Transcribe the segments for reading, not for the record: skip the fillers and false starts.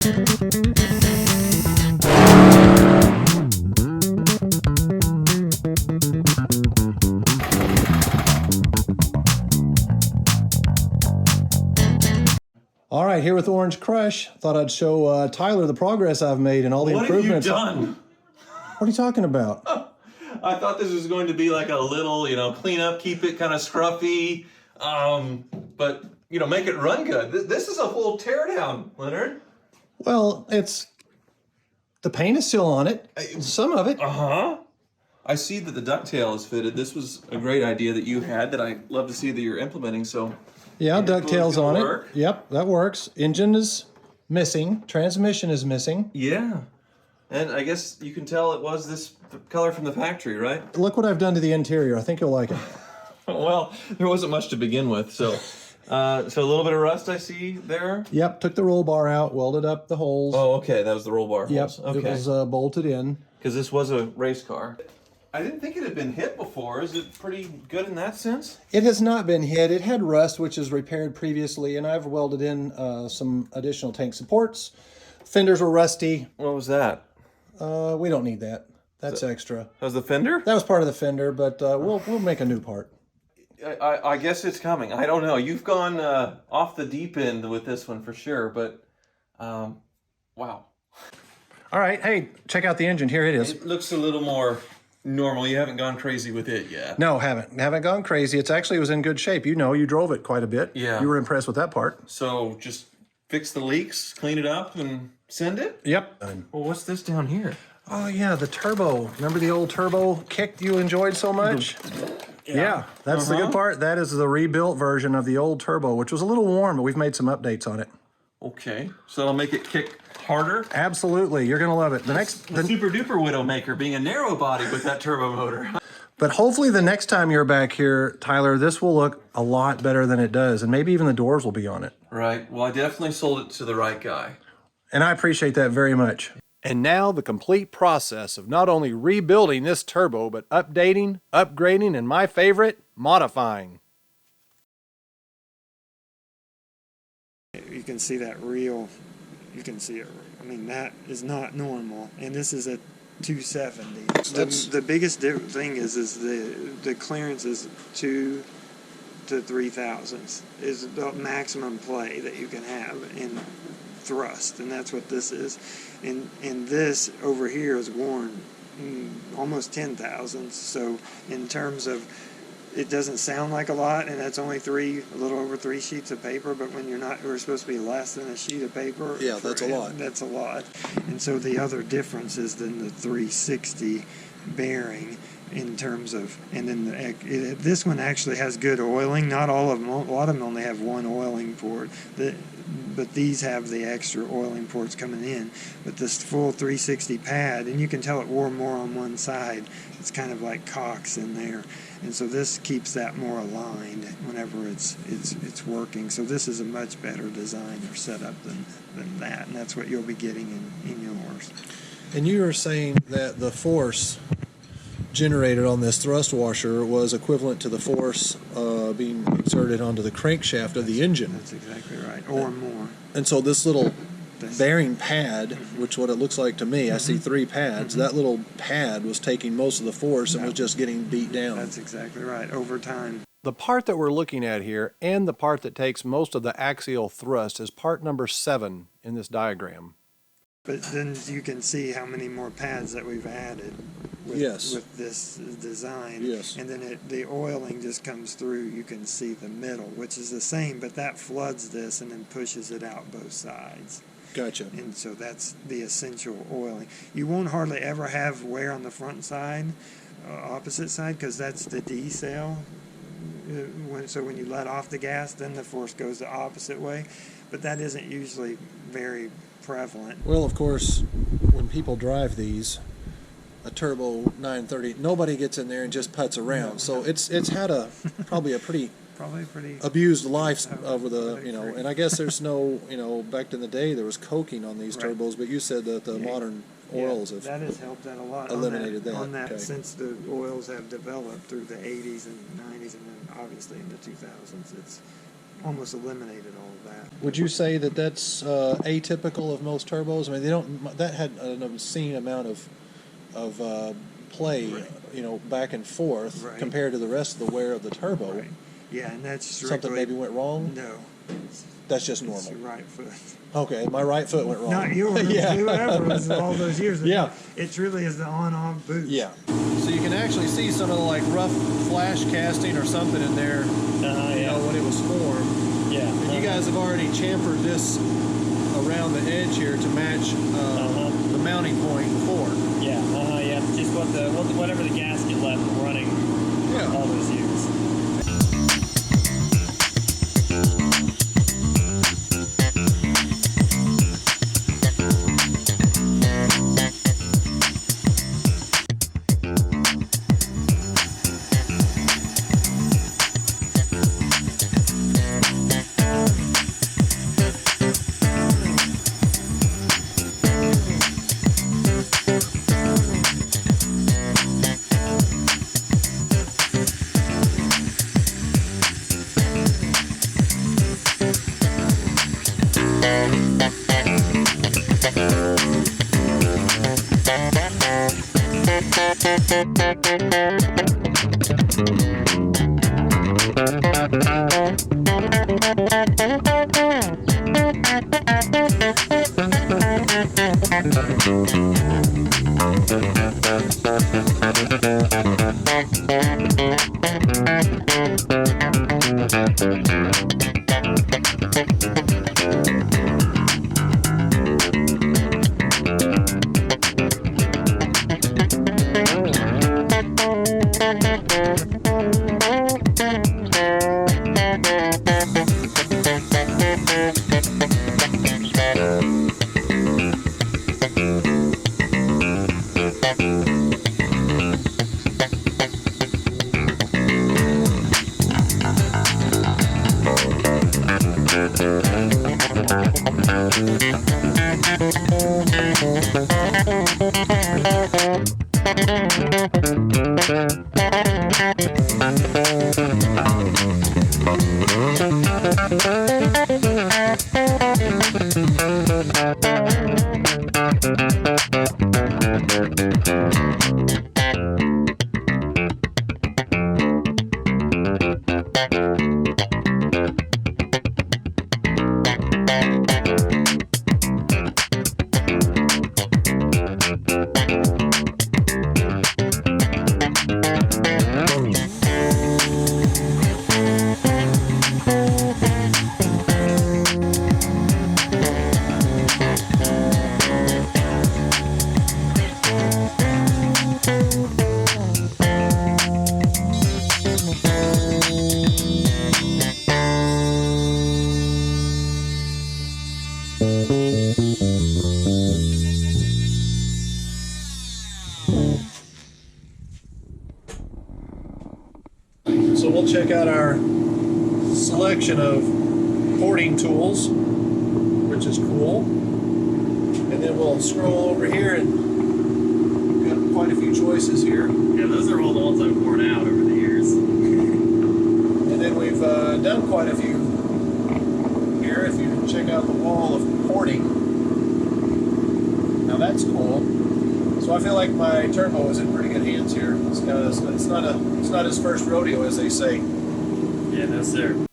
All right, here with Orange Crush. Thought I'd show Tyler the progress I've made and all the improvements. What have you done? What are you talking about? I thought this was going to be like a little, clean up, keep it kind of scruffy, but, make it run good. This is a full teardown, Leonard. Well, the paint is still on it. Some of it. Uh-huh. I see that the ducktail is fitted. This was a great idea that you had that I love to see that you're implementing, so... Yeah, ducktail's on it. Yep, that works. Engine is missing. Transmission is missing. Yeah. And I guess you can tell it was this color from the factory, right? Look what I've done to the interior. I think you'll like it. Well, there wasn't much to begin with, so a little bit of rust I see there. Yep, took the roll bar out, welded up the holes. Oh, okay, that was the roll bar holes. Yep, okay. it was bolted in. Because this was a race car. I didn't think it had been hit before. Is it pretty good in that sense? It has not been hit. It had rust, which is repaired previously, and I've welded in some additional tank supports. Fenders were rusty. What was that? We don't need that. That's extra. That was the fender? That was part of the fender, but we'll make a new part. I guess it's coming. I don't know. You've gone off the deep end with this one for sure, but wow. All right, hey, check out the engine. Here it is. It looks a little more normal. You haven't gone crazy with it yet. No, haven't gone crazy. It was in good shape. You drove it quite a bit. Yeah. You were impressed with that part. So just fix the leaks, clean it up, and send it? Yep. Well, what's this down here? Oh yeah, the turbo. Remember the old turbo kick you enjoyed so much? Yeah, that's the good part. That is the rebuilt version of the old turbo, which was a little warm, but we've made some updates on it. Okay, so that'll make it kick harder? Absolutely, you're gonna love it. The super duper Widowmaker being a narrow body with that turbo motor. But hopefully the next time you're back here, Tyler, this will look a lot better than it does, and maybe even the doors will be on it. Right, well I definitely sold it to the right guy. And I appreciate that very much. And now the complete process of not only rebuilding this turbo, but updating, upgrading, and my favorite, modifying. You can see that real, you can see it. I mean, that is not normal. And this is a 270. The biggest thing is the clearance is 2 to 3 thousandths is the maximum play that you can have in thrust, and that's what this is. And this over here is worn almost 10 thousandths. So in terms of, it doesn't sound like a lot, and that's only a little over 3 sheets of paper, but when we're supposed to be less than a sheet of paper. Yeah, that's a lot. That's a lot. And so the other difference is then the 360 bearing in terms of, and then this one actually has good oiling. Not all of them, a lot of them only have one oiling port. But these have the extra oiling ports coming in. But this full 360 pad, and you can tell it wore more on one side. It's kind of like cocks in there. And so this keeps that more aligned whenever it's working. So this is a much better design or setup than that. And that's what you'll be getting in yours. And you were saying that the force generated on this thrust washer was equivalent to the force being exerted onto the crankshaft of the engine. That's exactly right, or more. And so this little bearing pad, which what it looks like to me, I see 3 pads, that little pad was taking most of the force and was just getting beat down. That's exactly right, over time. The part that we're looking at here, and the part that takes most of the axial thrust, is part number 7 in this diagram. But then you can see how many more pads that we've added with this design. Yes. And then the oiling just comes through. You can see the middle, which is the same, but that floods this and then pushes it out both sides. Gotcha. And so that's the essential oiling. You won't hardly ever have wear on the front side, opposite side, because that's the decel. So when you let off the gas, then the force goes the opposite way. But that isn't usually very prevalent. Well, of course, when people drive these, a turbo 930, nobody gets in there and just putts around. So it's had probably a pretty abused life over the, and I guess there's no, back in the day there was coking on these turbos, but you said that the modern oils have that has helped that a lot. Eliminated on that okay. Since the oils have developed through the 80s and 90s and then obviously in the 2000s, almost eliminated all of that. Would you say that that's atypical of most turbos? I mean, they don't. That had an obscene amount of play, Right. Back and forth Right. compared to the rest of the wear of the turbo. Right. Yeah, and that's Something maybe went wrong. No, That's just it's your normal. right foot. Okay, my right foot went wrong. Not yours. Yeah. Whoever was all those years. Yeah. It truly is the on-off boost. Yeah. So you can actually see some of the like rough flash casting or something in there. When it was formed. Yeah. And you guys have already chamfered this around the edge here to match the mounting point before. Yeah. Yeah. Just whatever the gasket left running all those years. So we'll check out our selection of porting tools, which is cool. And then we'll scroll over here and we've got quite a few choices here. Yeah, those are all the ones I've worn out over the years. And then we've done quite a few here. If you check out the wall of porting. Now that's cool. So I feel like my turbo is in pretty good hands here. It's not his first rodeo, as they say. Yeah, no sir.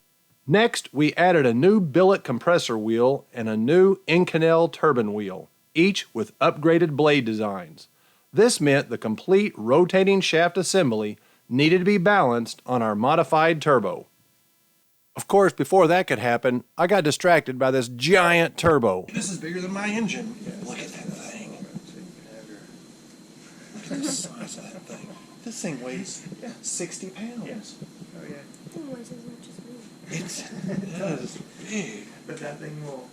Next, we added a new billet compressor wheel and a new Inconel turbine wheel, each with upgraded blade designs. This meant the complete rotating shaft assembly needed to be balanced on our modified turbo. Of course, before that could happen, I got distracted by this giant turbo. This is bigger than my engine. Look at that thing. Look at the size of that thing. This thing weighs 60 pounds. Oh yeah. It weighs as much as me. That is big. But that thing will.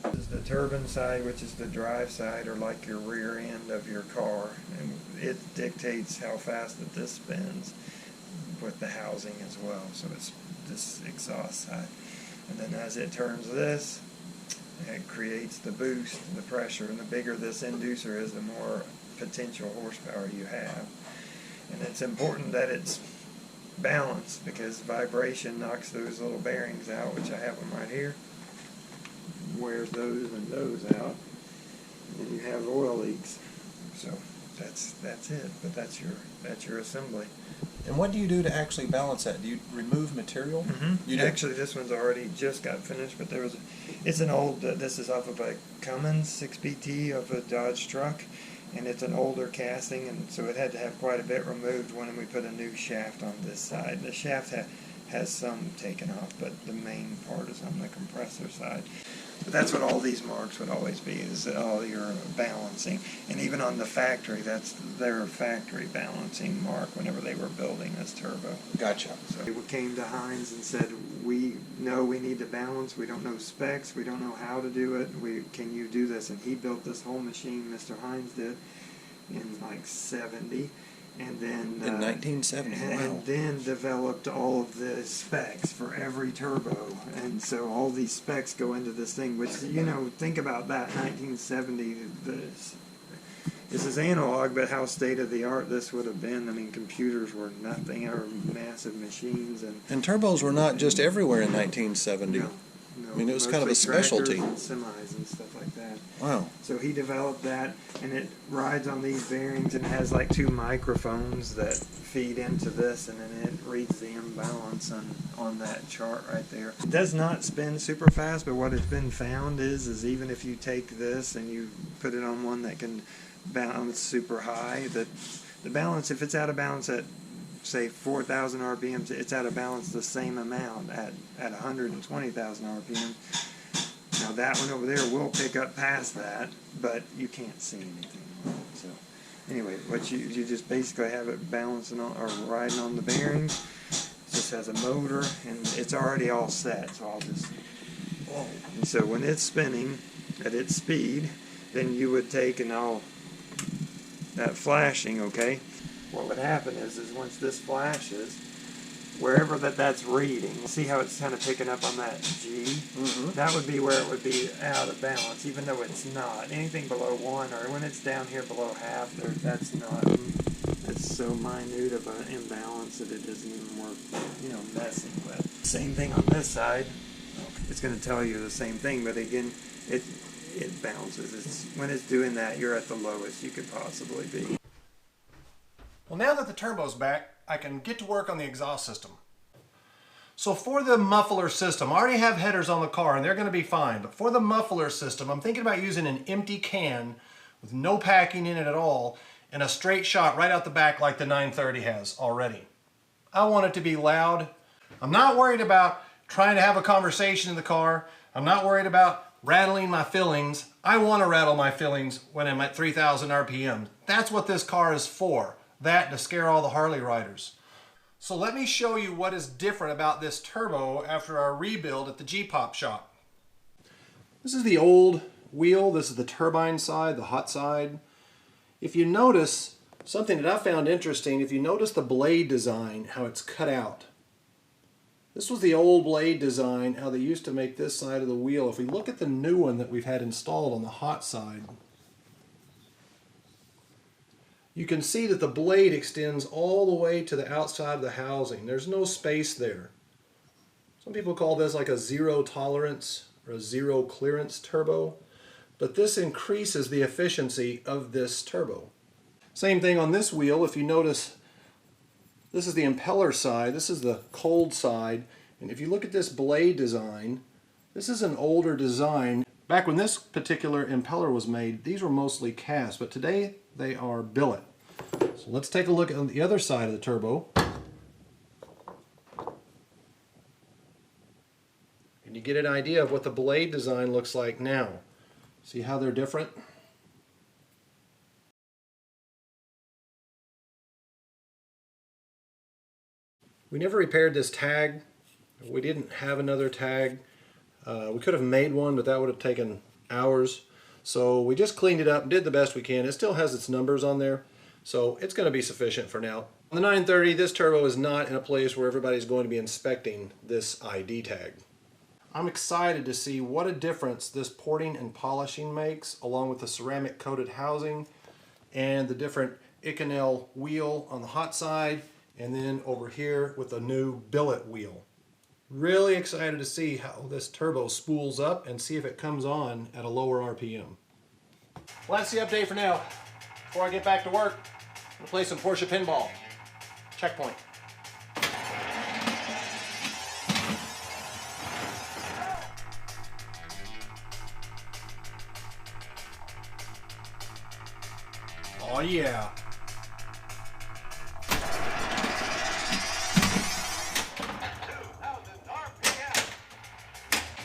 This is the turbine side, which is the drive side, or like your rear end of your car, and it dictates how fast that this spins with the housing as well. So it's this exhaust side, and then as it turns this, it creates the boost, the pressure, and the bigger this inducer is, the more potential horsepower you have. And it's important that it's balance, because vibration knocks those little bearings out, which I have them right here. Wears those and those out, and you have oil leaks. So that's it. But that's your assembly. And what do you do to actually balance that? Do you remove material? Mm-hmm. You do? Actually, this one's already just got finished, but it's an old, this is off of a Cummins 6BT of a Dodge truck, and it's an older casting, and so it had to have quite a bit removed when we put a new shaft on this side. The shaft has some taken off, but the main part is on the compressor side. But that's what all these marks would always be, is all your balancing. And even on the factory, that's their factory balancing mark whenever they were building this turbo. Gotcha. So we came to Heinz and said, we know we need to balance, we don't know specs, we don't know how to do it, can you do this? And he built this whole machine, Mr. Heinz did, in like 70. And then in 1970, and then developed all of the specs for every turbo, and so all these specs go into this thing. Which, think about that, 1970. This is analog, but how state of the art this would have been. I mean, computers were nothing, or massive machines, and turbos were not just everywhere in 1970. No, I mean, it was kind of a specialty. And semis and stuff like that. Wow. So he developed that, and it rides on these bearings, and it has like 2 microphones that feed into this, and then it reads the imbalance on that chart right there. It does not spin super fast, but what has been found is even if you take this and you put it on one that can bounce super high, that the balance, if it's out of balance at say 4,000 RPMs, it's out of balance the same amount at 120,000 RPM. Now that one over there will pick up past that, but you can't see anything. So anyway, what you just basically have it balancing on or riding on the bearings. It just has a motor, and it's already all set. So I'll just. And so when it's spinning at its speed, then you would take and that flashing, okay. What would happen is once this flashes, wherever that's reading, see how it's kind of picking up on that G? Mm-hmm. That would be where it would be out of balance, even though it's not. Anything below 1, or when it's down here below half, that's not. It's so minute of an imbalance that it isn't even worth, messing with. Same thing on this side. It's going to tell you the same thing, but again, it bounces. When it's doing that, you're at the lowest you could possibly be. Well, now that the turbo's back, I can get to work on the exhaust system. So for the muffler system, I already have headers on the car and they're going to be fine. But for the muffler system, I'm thinking about using an empty can with no packing in it at all and a straight shot right out the back like the 930 has already. I want it to be loud. I'm not worried about trying to have a conversation in the car. I'm not worried about rattling my fillings. I want to rattle my fillings when I'm at 3,000 RPM. That's what this car is for. That to scare all the Harley riders. So let me show you what is different about this turbo after our rebuild at the G-Pop shop. This is the old wheel. This is the turbine side, the hot side. If you notice, something that I found interesting, if you notice the blade design, how it's cut out. This was the old blade design, how they used to make this side of the wheel. If we look at the new one that we've had installed on the hot side, you can see that the blade extends all the way to the outside of the housing. There's no space there. Some people call this like a zero tolerance or a zero clearance turbo, but this increases the efficiency of this turbo. Same thing on this wheel. If you notice, this is the impeller side, this is the cold side, and if you look at this blade design, this is an older design. Back when this particular impeller was made, these were mostly cast, but today they are billet. So let's take a look at the other side of the turbo. And you get an idea of what the blade design looks like now. See how they're different? We never repaired this tag. We didn't have another tag. We could have made one, but that would have taken hours. So we just cleaned it up and did the best we can. It still has its numbers on there, so it's going to be sufficient for now. On the 930, this turbo is not in a place where everybody's going to be inspecting this ID tag. I'm excited to see what a difference this porting and polishing makes, along with the ceramic coated housing and the different Iconel wheel on the hot side and then over here with a new billet wheel. Really excited to see how this turbo spools up and see if it comes on at a lower RPM. Well, that's the update for now. Before I get back to work, I'm gonna play some Porsche Pinball. Checkpoint. Oh yeah.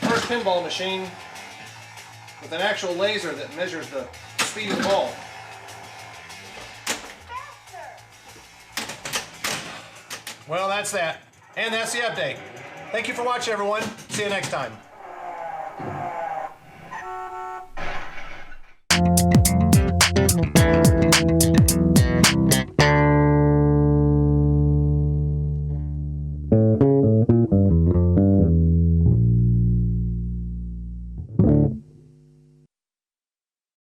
First pinball machine with an actual laser that measures the speed of the ball. Well, that's that. And that's the update. Thank you for watching, everyone. See you next time.